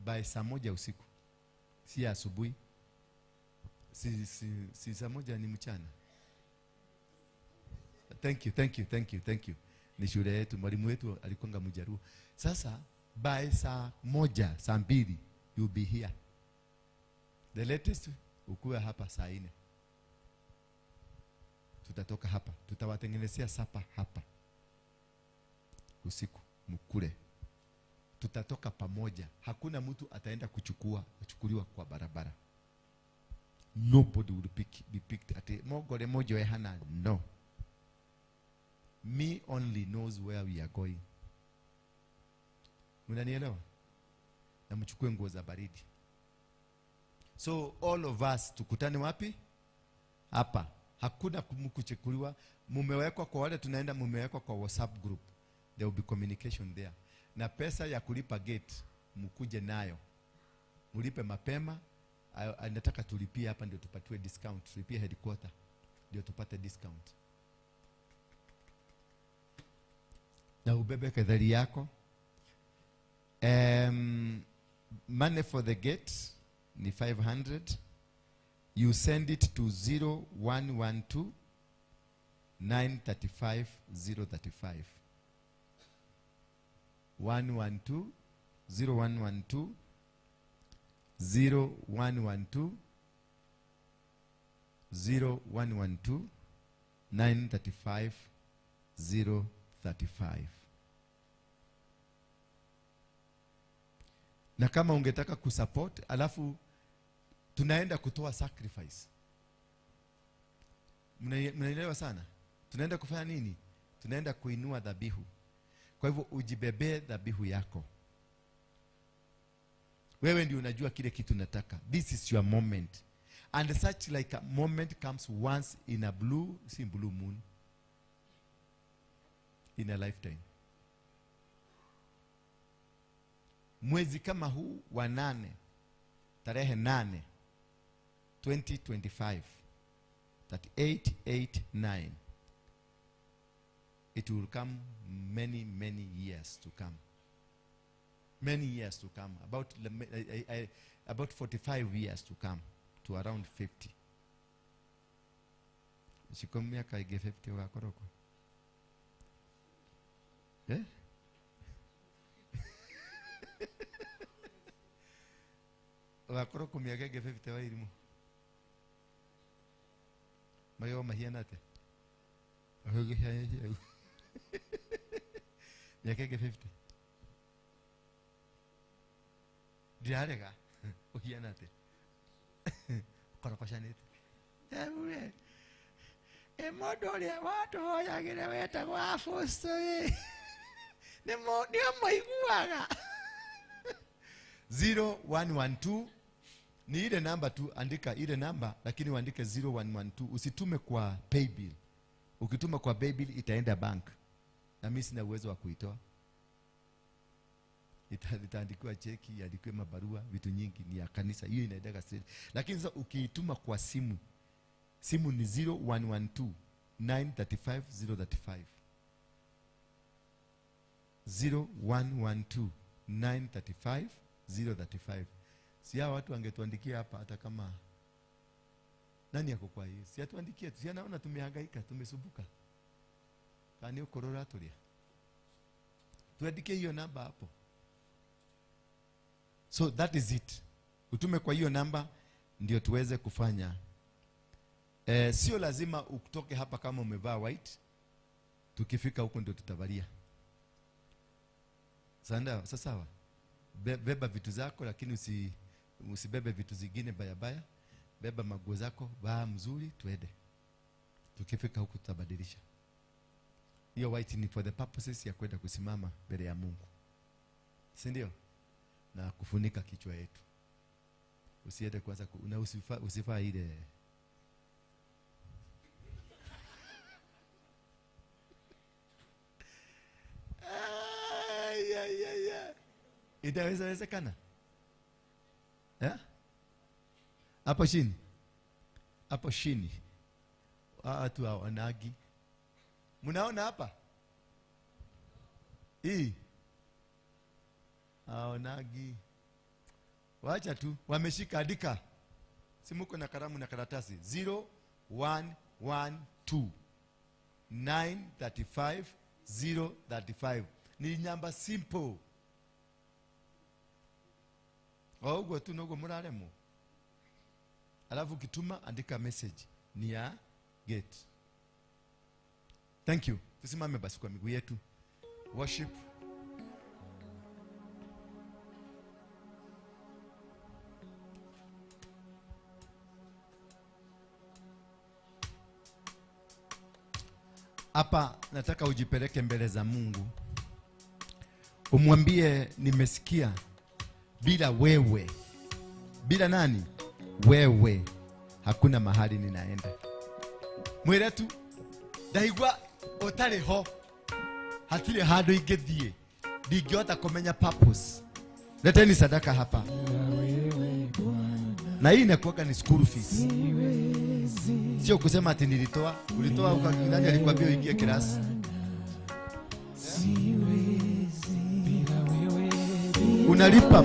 By saa moja usiku. Si asubuhi. Si saa moja ni mchana. Thank you. Ni shule yetu, mwalimu wetu alikuwa Mjaruo. Sasa by saa moja, saa mbili, you'll be here. The latest ukuwe hapa saa 4. Tutatoka hapa. Tutawatengenezea sapa hapa. Usiku mkule. Tutatoka pamoja. Hakuna mtu ataenda kuchukuliwa kwa barabara. Nobody will be picked at mogole mojo ehana. No. Me only knows where we are going. Mnanielewa? Na mchukue nguo za baridi. So all of us tukutane wapi? Hapa. Hakuna kuchukuliwa. Mumewekwa kwa wale tunaenda, mumewekwa kwa WhatsApp group. There will be communication there. Na pesa ya kulipa gate mkuje nayo. Mulipe mapema. Nataka tulipie hapa ndio tupatiwe discount. Tulipie headquarter ndio tupate discount. Na ubebe kadhari yako. Money for the gate ni 500. You send it to 0112 935 035. 0112 0112 0112 0112 935 035. Na kama ungetaka kusupport, alafu tunaenda kutoa sacrifice. Mnaelewa sana? Tunaenda kufanya nini? Tunaenda kuinua dhabihu. Kwa hivyo ujibebe dhabihu yako. Wewe ndio unajua kile kitu nataka. This is your moment. And such like a moment comes once in a blue moon. In a lifetime. mwezi kama huu wa 8, tarehe 8 2025, that 889, it will come many years to come. Many years to come, about 45 years to come, to around 50. Shikomia kaige 50 wakoroko. Eh? Wakoroko miagege 50 wa irimu. Mayo mahianate. Miagege 50. Diarega uhianate. Korokoshanete. Ewe. Emodole watu hoyagire weta kwa fosto. Ndio maiguaga. 0112 ni ile namba tu, andika ile namba lakini uandike 0112. Usitume kwa paybill. Ukituma kwa paybill itaenda bank. Na mimi sina uwezo wa kuitoa. Itaandikwa cheki, iandikwe mabarua, vitu nyingi ni ya kanisa. Hiyo inaendaga straight. Lakini sasa ukiituma kwa simu ni 0112 935 035. 0112 935 035. Si hao watu wangetuandikia hapa hata kama nani yako kwa hii. Si atuandikie tu. Si anaona tumehangaika, tumesubuka. Kani ukorora tulia. Tuandikie hiyo namba hapo. So that is it. Utume kwa hiyo namba ndio tuweze kufanya. Sio lazima utoke hapa kama umevaa white. Tukifika huko ndio tutavalia. Sasa sawa. Beba vitu zako lakini usibebe vitu zingine baya. Beba maguo zako, vaa mzuri tuende. Tukifika huko tutabadilisha. Hiyo white ni for the purposes ya kwenda kusimama mbele ya Mungu. Si ndio? Na kufunika kichwa yetu. Usiende kwanza na usifaa ile. Itawezekana? Hapo chini. Hapo chini. Watu hawanagi. Mnaona hapa? Hii. Hawanagi. Wacha tu, wameshika andika. Simuko na kalamu na karatasi. 0112 935 035. Ni namba simple. Waugo tu nogo muraremo. Alafu kituma andika message ni ya gate. Thank you. Tusimame basi kwa miguu yetu. Worship. Hapa nataka ujipeleke mbele za Mungu. Umwambie nimesikia bila wewe. Bila nani? Wewe. Hakuna mahali ninaenda. Mwiretu ndaigwa otariho. Hatire hado igethie. Ndigihota kumenya purpose. Leteni sadaka hapa. Na hii inakuwa ni school fees. Sio kusema ati nilitoa, ulitoa ukakidhani alikwambia uingie class. Unalipa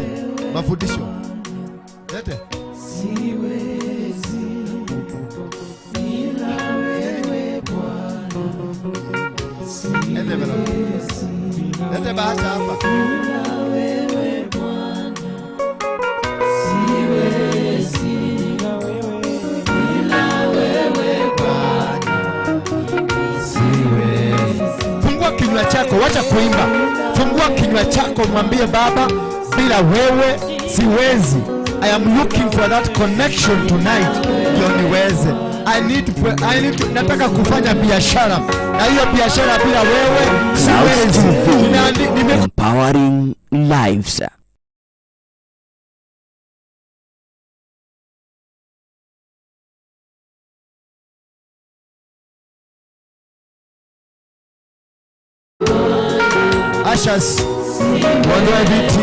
mafundisho. Lete. Siwezi bila wewe Bwana. Lete bahasha hapa. Bila wewe Bwana. Siwezi bila wewe Bwana. Siwezi. Fungua kinywa chako, wacha kuimba. Fungua kinywa chako, mwambie Baba, bila wewe siwezi. I am looking for that connection tonight. Ndio niweze. Nataka kufanya biashara. Na hiyo biashara bila wewe siwezi. Empowering lives. Ashas, ondoa viti.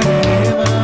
rehema